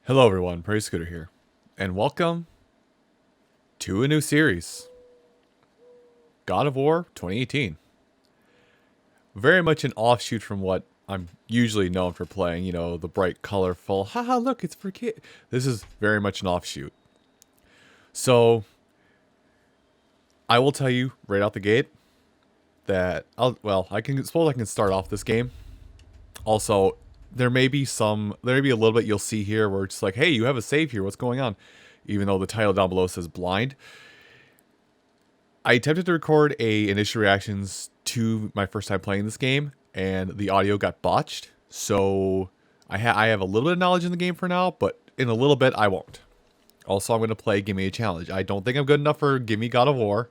Hello everyone, Praise Scooter here, and welcome to a new series, God of War 2018. Very much an offshoot from what I'm usually known for playing, the bright, colorful, haha, look, it's for kids. This is very much an offshoot. So, I will tell you right out the gate that, I can start off this game. Also, there may be a little bit you'll see here where it's like, hey, you have a save here, what's going on? Even though the title down below says blind. I attempted to record initial reactions to my first time playing this game, and the audio got botched. So I have a little bit of knowledge in the game for now, but in a little bit I won't. Also, I'm going to play Give Me a Challenge. I don't think I'm good enough for Give Me God of War.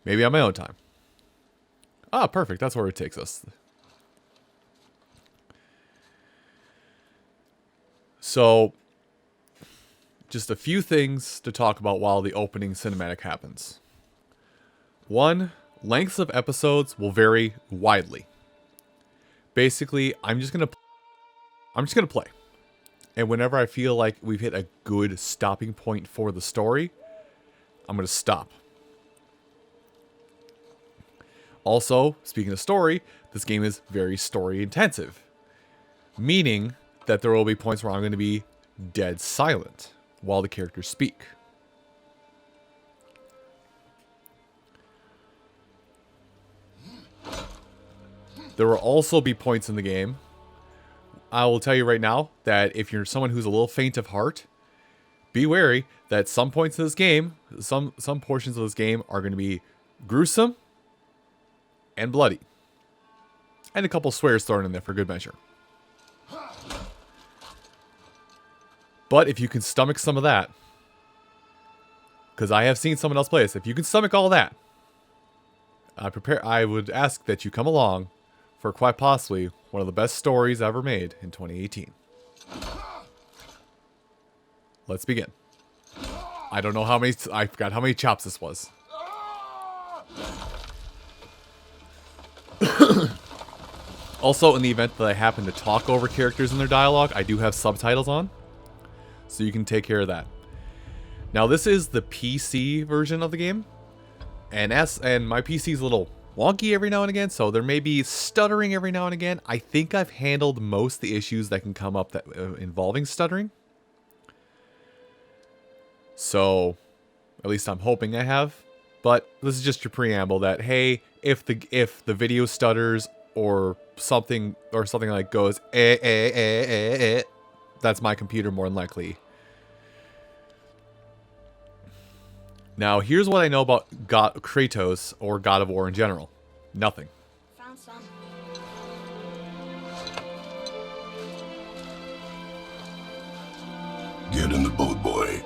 Maybe on my own time. Ah, perfect. That's where it takes us. So, just a few things to talk about while the opening cinematic happens. One, lengths of episodes will vary widely. Basically, I'm just gonna play, and whenever I feel like we've hit a good stopping point for the story, I'm gonna stop. Also, speaking of story, this game is very story intensive, meaning that there will be points where I'm going to be dead silent while the characters speak. There will also be points in the game. I will tell you right now that if you're someone who's a little faint of heart, be wary that some points of this game, some portions of this game are going to be gruesome and bloody. And a couple swears thrown in there for good measure. But if you can stomach some of that, because I have seen someone else play this, if you can stomach all that, I would ask that you come along for quite possibly one of the best stories ever made in 2018. Let's begin. I don't know how many, I forgot how many chops this was. Also, in the event that I happen to talk over characters in their dialogue, I do have subtitles on, so you can take care of that. Now, this is the PC version of the game, and my PC is a little wonky every now and again, so there may be stuttering every now and again. I think I've handled most of the issues that can come up that involving stuttering. So, at least I'm hoping I have. But this is just your preamble that, hey, if the video stutters or something like goes that's my computer more than likely. Now, here's what I know about Kratos or God of War in general. Nothing. Found some. Get in the boat, boy.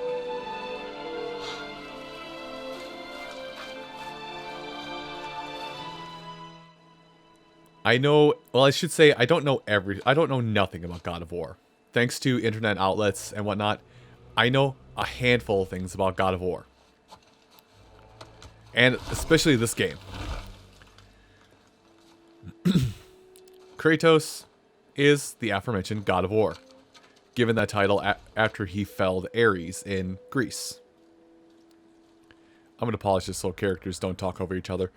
I know, well, I should say I don't know nothing about God of War. Thanks to internet outlets and whatnot, I know a handful of things about God of War. And especially this game. Kratos is the aforementioned God of War, given that title after he felled Ares in Greece. I'm going to polish this so characters don't talk over each other.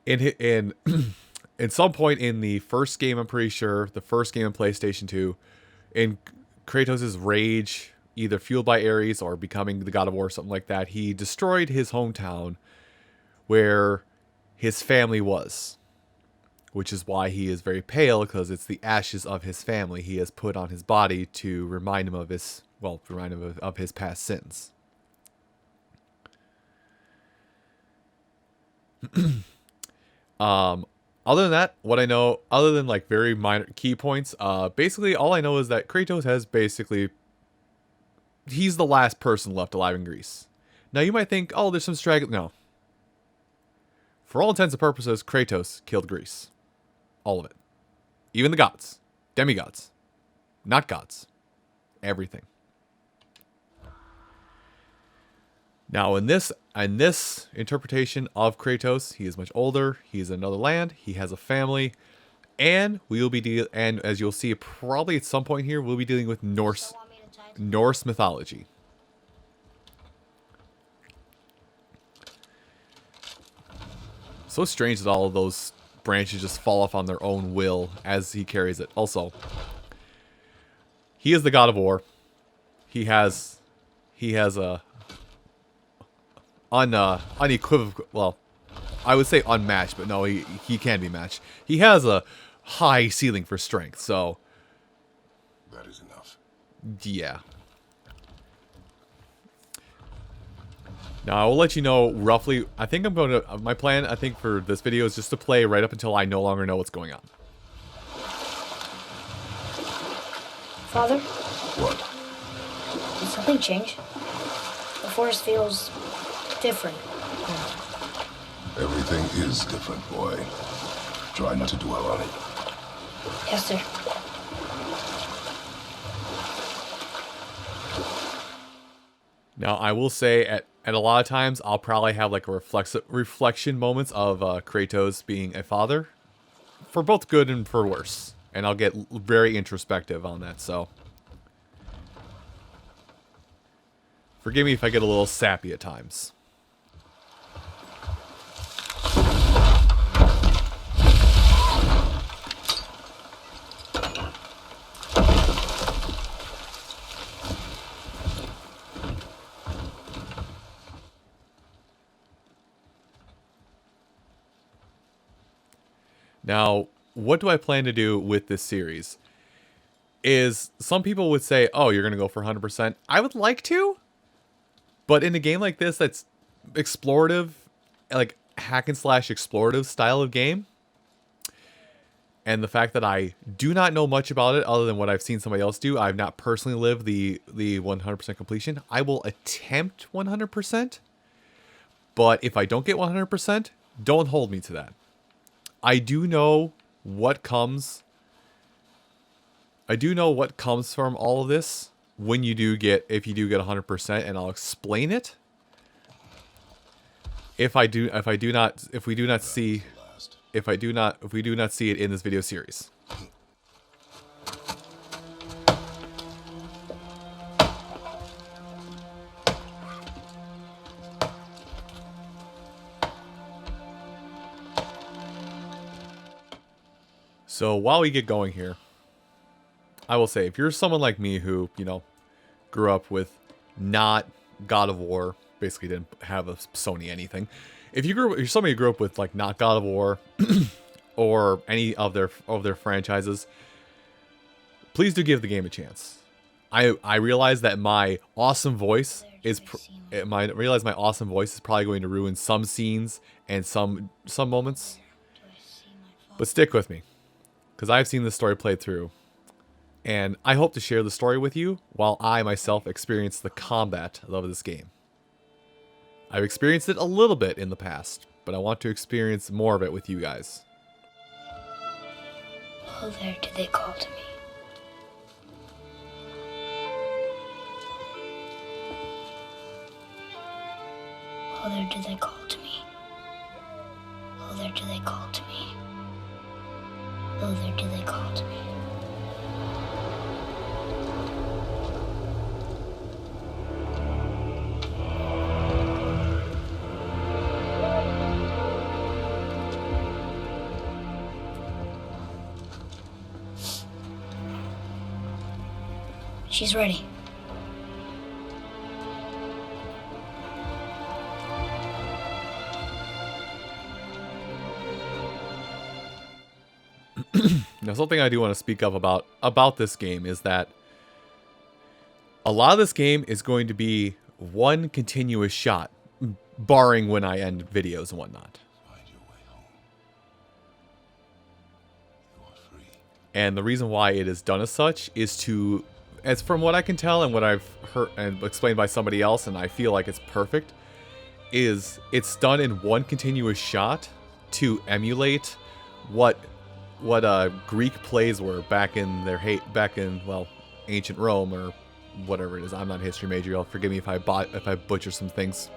In some point in the first game, I'm pretty sure, the first game in PlayStation 2, in Kratos' rage, either fueled by Ares or becoming the God of War or something like that, he destroyed his hometown where his family was. Which is why he is very pale, because it's the ashes of his family he has put on his body to remind him of his past sins. Other than that, what I know, other than like very minor key points, basically all I know is that Kratos has he's the last person left alive in Greece. Now you might think, oh, there's some straggling. No. For all intents and purposes, Kratos killed Greece. All of it. Even the gods. Demigods. Not gods. Everything. Now, in this interpretation of Kratos, he is much older. He is in another land. He has a family. And we will be and as you'll see probably at some point here, we'll be dealing with Norse mythology. So strange that all of those branches just fall off on their own will as he carries it. Also, he is the god of war. He has a unequivocal, well, I would say unmatched, but no, he can be matched. He has a high ceiling for strength, so that is enough. Yeah. Now, I will let you know roughly. I think I'm going to... My plan, I think, for this video is just to play right up until I no longer know what's going on. Father? What? Did something change? The forest feels different. Everything is different, boy. Try not to dwell on it. Yes, sir. Now, I will say at a lot of times, I'll probably have like a reflection moments of Kratos being a father. For both good and for worse. And I'll get very introspective on that, so... Forgive me if I get a little sappy at times. Now, what do I plan to do with this series? Is some people would say, oh, you're going to go for 100%. I would like to. But in a game like this that's explorative, like hack and slash explorative style of game, and the fact that I do not know much about it other than what I've seen somebody else do, I've not personally lived the 100% completion. I will attempt 100%. But if I don't get 100%, don't hold me to that. I do know what comes. I do know what comes from all of this when you do get, if you do get 100%, and I'll explain it. If we do not see it in this video series. So while we get going here, I will say, if you're someone like me who, you know, grew up with not God of War, basically didn't have a Sony anything. If you're somebody who grew up with like not God of War or any of their franchises, please do give the game a chance. I realize that my awesome voice is probably going to ruin some scenes and some moments. But stick with me, because I've seen this story played through. And I hope to share the story with you while I myself experience the combat of this game. I've experienced it a little bit in the past, but I want to experience more of it with you guys. Oh, there do they call to me. Oh, there do they call to me. Oh, there do they call to me. Oh, there do they call to me. She's ready. Now, something I do want to speak up about this game is that a lot of this game is going to be one continuous shot, barring when I end videos and whatnot. Find your way home. You are free. And the reason why it is done as such is to, as from what I can tell and what I've heard and explained by somebody else, and I feel like it's perfect, is it's done in one continuous shot to emulate what Greek plays were back in well, ancient Rome or whatever it is. I'm not a history major. Y'all forgive me if I butcher some things.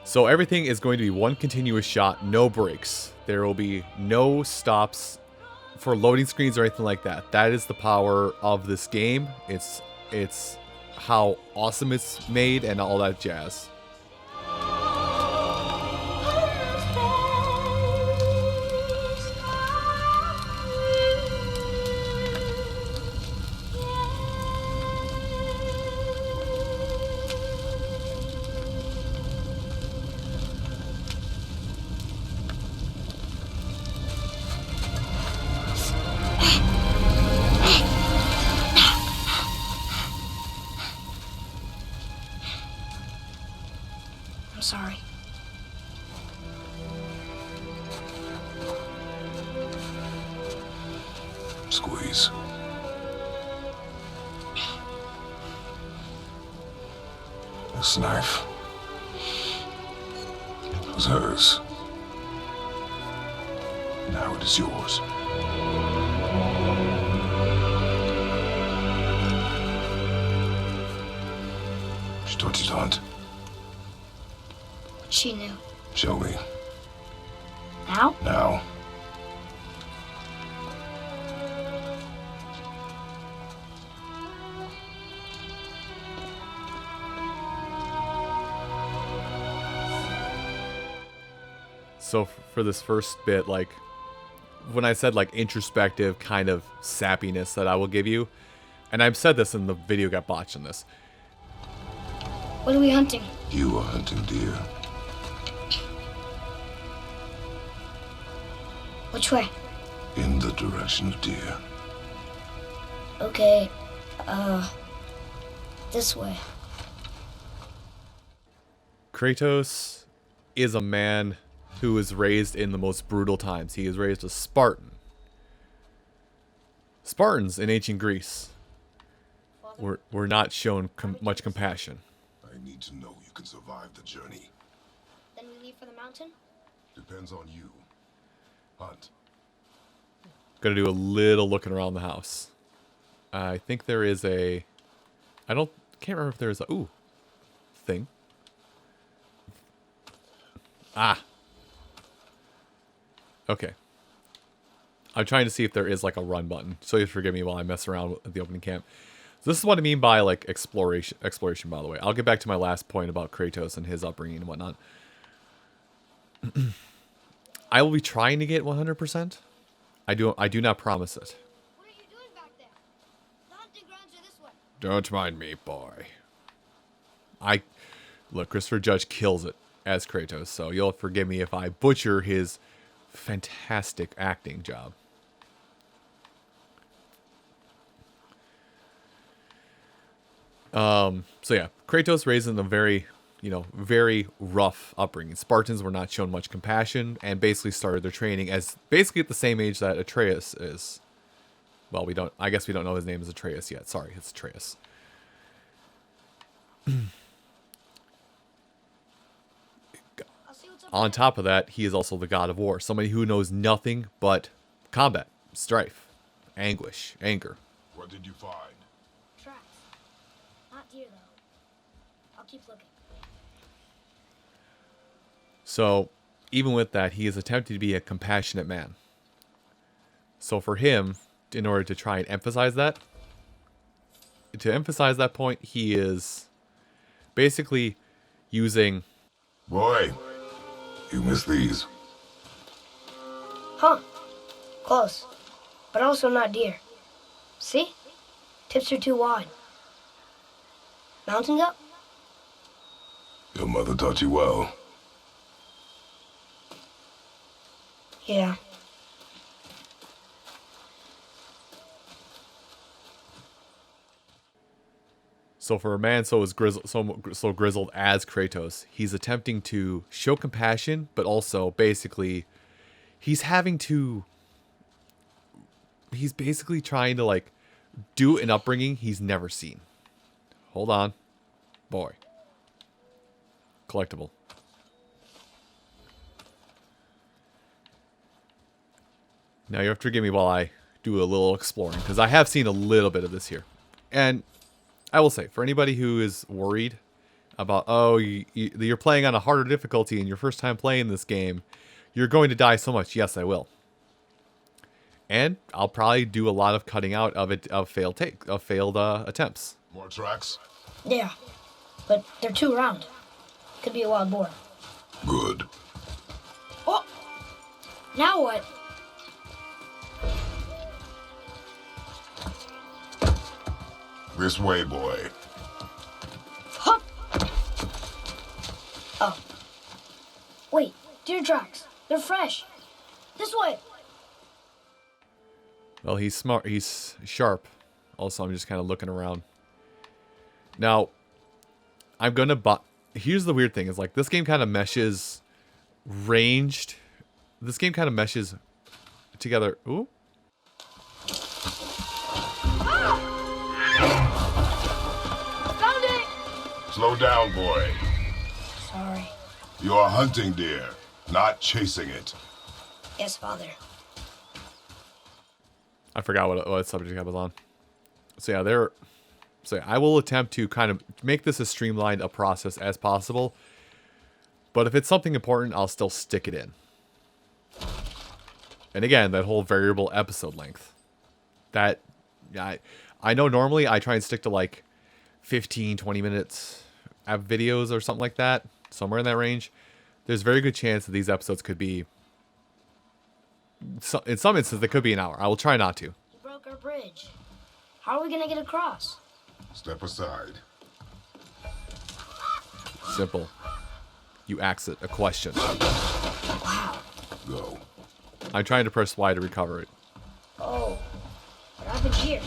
So everything is going to be one continuous shot, no breaks. There will be no stops for loading screens or anything like that. That is the power of this game. It's how awesome it's made and all that jazz. I'm sorry. Squeeze. This knife was hers. Now it is yours. She taught you to hunt. She knew. Show me. Now? Now. So for this first bit, like when I said like introspective kind of sappiness that I will give you, and I've said this and the video got botched on this. What are we hunting? You are hunting deer. Which way? In the direction of deer. Okay, this way. Kratos is a man who was raised in the most brutal times. He is raised a Spartan. Spartans in ancient Greece were not shown much compassion. I need to know you can survive the journey. Then we leave for the mountain? Depends on you. Hunt. Gonna do a little looking around the house. I think there is a... can't remember if there's a... Ooh. Thing. Ah. Okay. I'm trying to see if there is like a run button. So you forgive me while I mess around with the opening camp. So this is what I mean by like exploration, by the way. I'll get back to my last point about Kratos and his upbringing and whatnot. I will be trying to get 100%. I do not promise it. What are you doing back there? The hunting grounds are this way. Don't mind me, boy. Look, Christopher Judge kills it as Kratos, so you'll forgive me if I butcher his fantastic acting job. So yeah, Kratos raised in a very, very rough upbringing. Spartans were not shown much compassion and basically started their training as basically at the same age that Atreus is. Well, I guess we don't know his name is Atreus yet. Sorry, it's Atreus. On top of that, he is also the god of war. Somebody who knows nothing but combat, strife, anguish, anger. What did you find? Tracks. Not deer, though. I'll keep looking. So, even with that, he is attempting to be a compassionate man. So for him, in order to try and emphasize that point, he is basically using... Boy, you missed these. Huh. Close. But also not deer. See? Tips are too wide. Mountains up? Your mother taught you well. Yeah. So for a man so grizzled as Kratos, he's attempting to show compassion, but also basically he's basically trying to like do an upbringing he's never seen. Hold on. Boy. Collectible. Now you have to forgive me while I do a little exploring, because I have seen a little bit of this here. And I will say, for anybody who is worried about, oh, you're playing on a harder difficulty and your first time playing this game, you're going to die so much. Yes, I will. And I'll probably do a lot of cutting out of failed attempts. More tracks? Yeah, but they're too round. Could be a wild boar. Good. Oh! Now what? This way, boy. Hup! Oh. Wait, deer tracks. They're fresh. This way. Well, he's smart. He's sharp. Also, I'm just kind of looking around. Now, I'm going to... Here's the weird thing. Is like, this game kind of meshes ranged. This game kind of meshes together. Ooh. Found it! Slow down, boy. Sorry. You are hunting deer, not chasing it. Yes, Father. I forgot what subject I was on. So yeah, So yeah, I will attempt to kind of make this as streamlined a process as possible. But if it's something important, I'll still stick it in. And again, that whole variable episode length. That, yeah, I know normally I try and stick to like 15, 20 minutes of videos or something like that. Somewhere in that range. There's a very good chance that these episodes could be... in some instances, they could be an hour. I will try not to. We broke our bridge. How are we gonna get across? Step aside. Simple. You exit a question. Wow. Go. I'm trying to press Y to recover it. Oh. What happened here?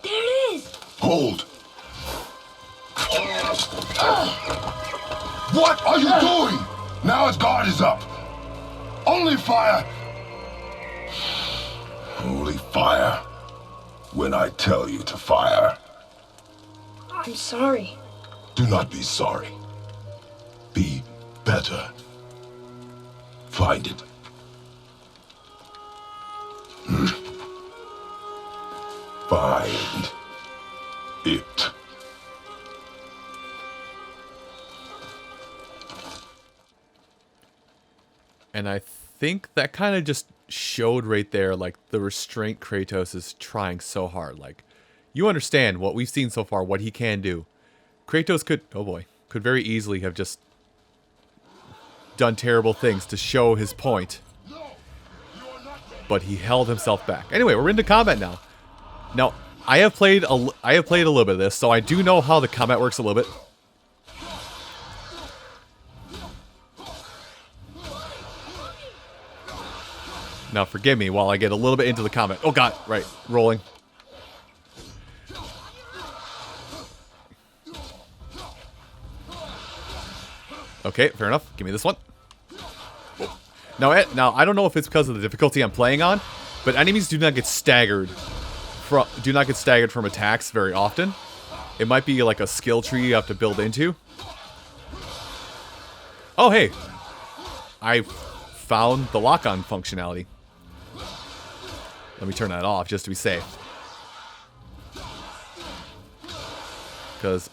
There it is! Hold! What are you doing? Now his guard is up. Only fire. Only fire. When I tell you to fire. I'm sorry. Do not be sorry. Be better. Find it. Find it. And I think that kind of just showed right there, like, the restraint Kratos is trying so hard. Like, you understand what we've seen so far, what he can do. Kratos could, oh boy, could very easily have just done terrible things to show his point. But he held himself back. Anyway, we're into combat now. Now, I have played a little bit of this, so I do know how the combat works a little bit. Now, forgive me while I get a little bit into the combat. Oh god, right, rolling. Okay, fair enough. Give me this one. Now, I don't know if it's because of the difficulty I'm playing on, but enemies do not get staggered from attacks very often. It might be like a skill tree you have to build into. Oh, hey. I found the lock-on functionality. Let me turn that off just to be safe. Because...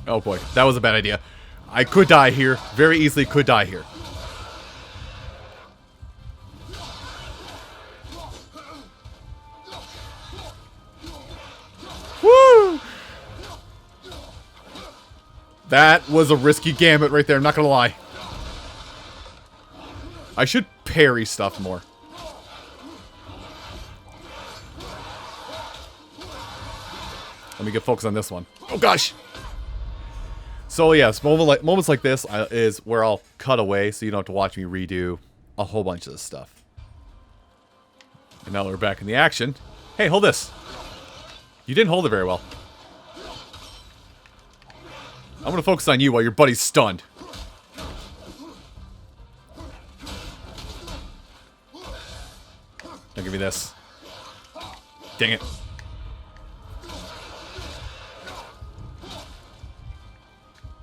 oh boy, that was a bad idea. I could die here. Very easily could die here. Woo! That was a risky gambit right there, I'm not gonna lie. I should parry stuff more. Let me get focused on this one. Oh gosh! So yes, moments like this is where I'll cut away so you don't have to watch me redo a whole bunch of this stuff. And now we're back in the action. Hey, hold this. You didn't hold it very well. I'm gonna focus on you while your buddy's stunned. Don't give me this. Dang it.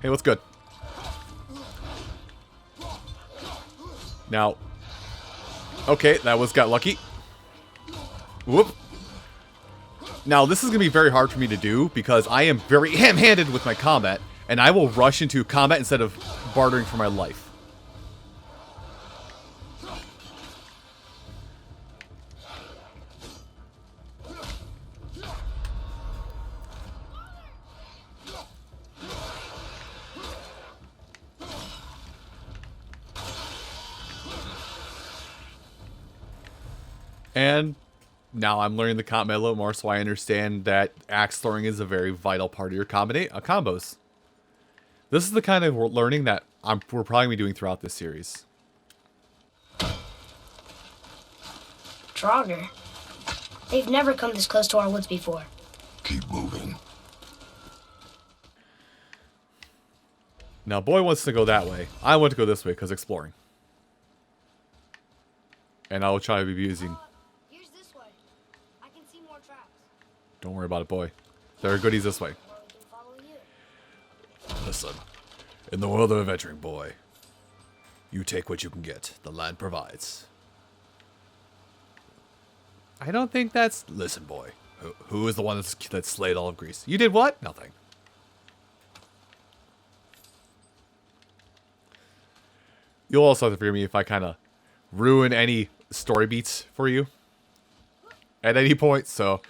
Hey, what's good? Now, okay, that was got lucky. Whoop. Now, this is going to be very hard for me to do because I am very ham-handed with my combat, and I will rush into combat instead of bartering for my life. And now I'm learning the combat a little more, so I understand that axe throwing is a very vital part of your combos. This is the kind of learning that we're probably going to be doing throughout this series. Draugr. They've never come this close to our woods before. Keep moving. Now, boy wants to go that way. I want to go this way because exploring. And I will try to be using... Here's this way. I can see more traps. Don't worry about it, boy. There are goodies this way. Or we can follow you. Listen, in the world of adventuring, boy, you take what you can get. The land provides. I don't think that's... Listen, boy. Who is the one that slayed all of Greece? You did what? Nothing. You'll also have to forgive me if I kind of ruin any story beats for you at any point. So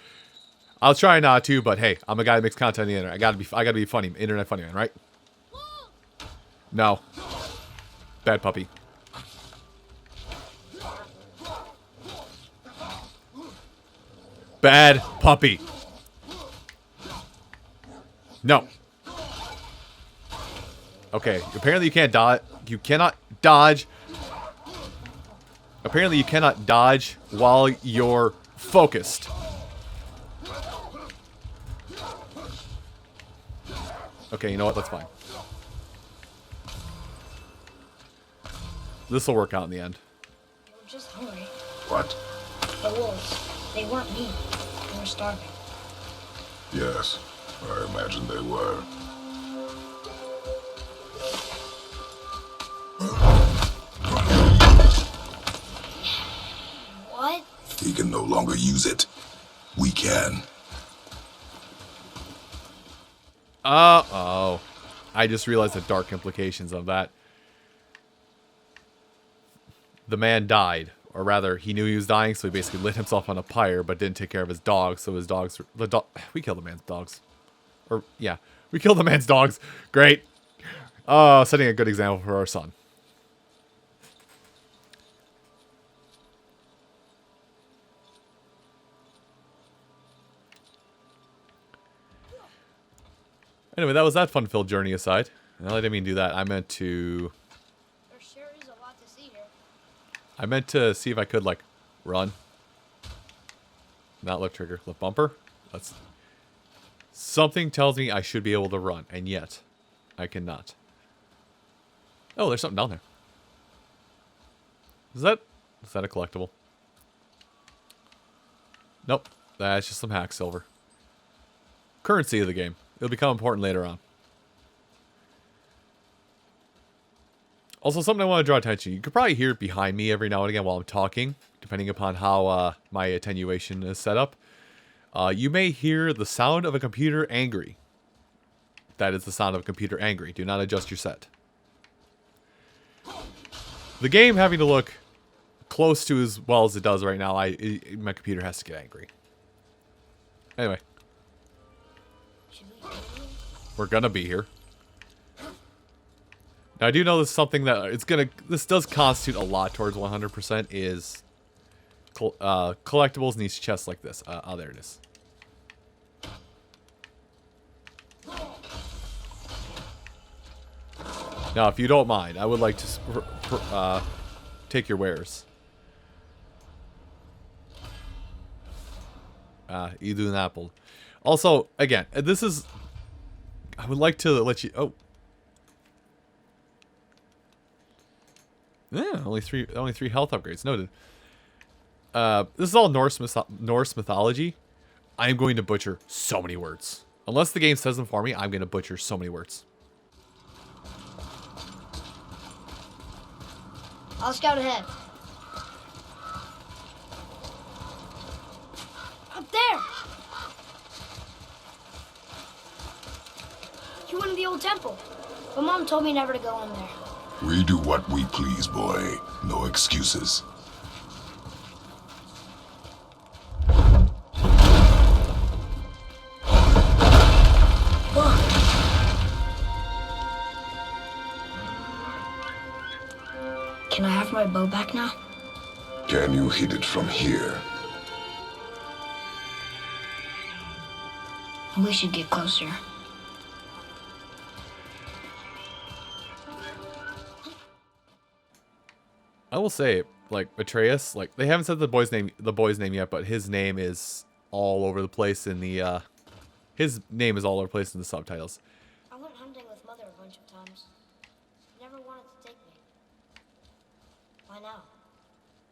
I'll try not to. But hey, I'm a guy that makes content on the internet. I gotta be funny, internet funny man, right? No, bad puppy. Bad puppy. No. Okay, apparently you can't dodge. You cannot dodge. Apparently you cannot dodge while you're focused. Okay, you know what? That's fine. This will work out in the end. They were just hungry. What? The wolves. They weren't mean. They were starving. Yes, I imagine they were. What? He can no longer use it. We can. Uh-oh. I just realized the dark implications of that. The man died. Or rather, he knew he was dying, so he basically lit himself on a pyre, but didn't take care of his dogs, so his dogs... We killed the man's dogs. Or, yeah. We killed the man's dogs. Great. Setting a good example for our son. Anyway, that was that fun-filled journey aside. No, I didn't mean to do that. I meant to... There sure is a lot to see here. I meant to see if I could, like, run. Not left trigger. Left bumper. That's... Something tells me I should be able to run, and yet I cannot. Oh, there's something down there. Is that a collectible? Nope. That's just some hack silver. Currency of the game. It'll become important later on. Also, something I want to draw attention. You could probably hear it behind me every now and again while I'm talking, depending upon how my attenuation is set up. You may hear the sound of a computer angry. That is the sound of a computer angry. Do not adjust your set. The game having to look close to as well as it does right now, my computer has to get angry. Anyway. Should we go? We're gonna be here. Now, I do know this is something that this does constitute a lot towards 100% is collectibles in these chests like this. Oh, there it is. Now, if you don't mind, I would like to take your wares. You do an apple. Also, again, this is... I would like to let you... Oh. Yeah, only three health upgrades. Noted. This is all Norse mythology. I am going to butcher so many words. Unless the game says them for me, I'm going to butcher so many words. I'll scout ahead. Up there! You went to the old temple. But Mom told me never to go in there. We do what we please, boy. No excuses. Can I have my bow back now? Can you hit it from here? We should get closer. I will say, like, Atreus, like, they haven't said the boy's name yet, but his name is all over the place in the, his name is all over the place in the subtitles. I went hunting with Mother a bunch of times. She never wanted to take me. Why now?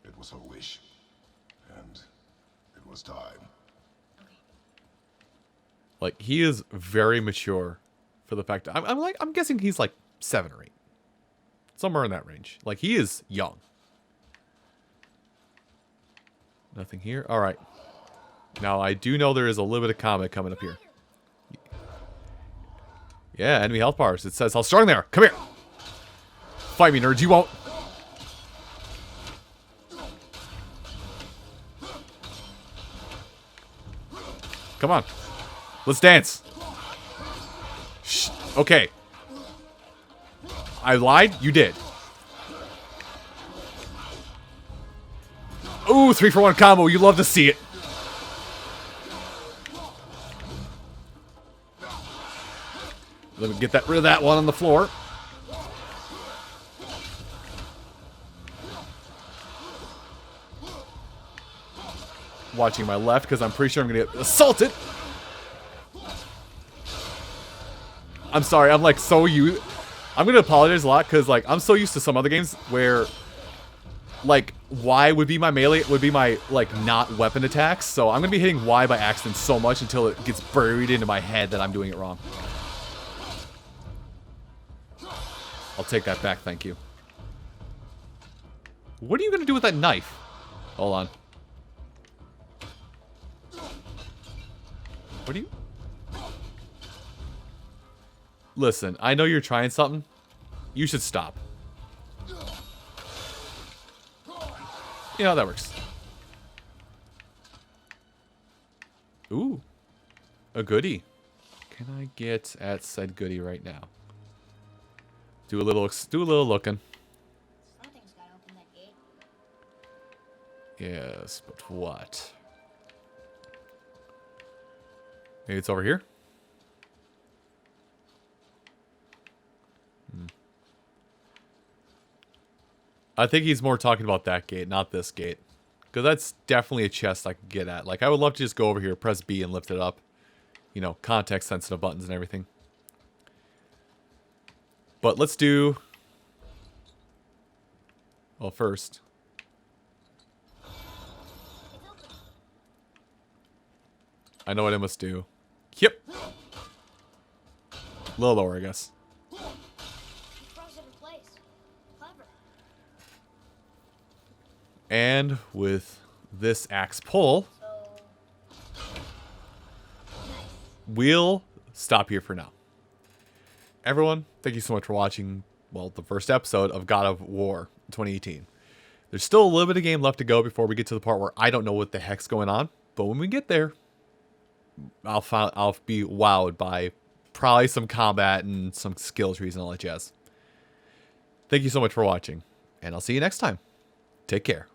It was her wish. And it was time. Like, he is very mature for the fact that, I'm guessing he's like 7 or 8. Somewhere in that range. Like, he is young. Nothing here. All right. Now, I do know there is a little bit of combat coming up here. Yeah, enemy health bars. It says how strong they are. Come here. Fight me, nerds. You won't. Come on. Let's dance. Shh. Okay. I lied? You did. Ooh, 3-for-1 combo. You love to see it. Let me get rid of that one on the floor. Watching my left because I'm pretty sure I'm going to get assaulted. I'm sorry. I'm like so used. I'm going to apologize a lot because like I'm so used to some other games where like Y would be my melee, would be my like not weapon attacks. So I'm going to be hitting Y by accident so much until it gets buried into my head that I'm doing it wrong. I'll take that back, thank you. What are you going to do with that knife? Hold on. What are you... Listen, I know you're trying something. You should stop. You know, that works. Ooh. A goodie. Can I get at said goodie right now? Do a little looking. Something's gotta open that gate. Yes, but what? Maybe it's over here? I think he's more talking about that gate, not this gate. Because that's definitely a chest I could get at. Like, I would love to just go over here, press B, and lift it up. You know, context-sensitive buttons and everything. But let's do... Well, first... I know what I must do. Yep. A little lower, I guess. And with this axe pull, we'll stop here for now. Everyone, thank you so much for watching, well, the first episode of God of War 2018. There's still a little bit of game left to go before we get to the part where I don't know what the heck's going on. But when we get there, I'll be wowed by probably some combat and some skill trees and all that jazz. Thank you so much for watching, and I'll see you next time. Take care.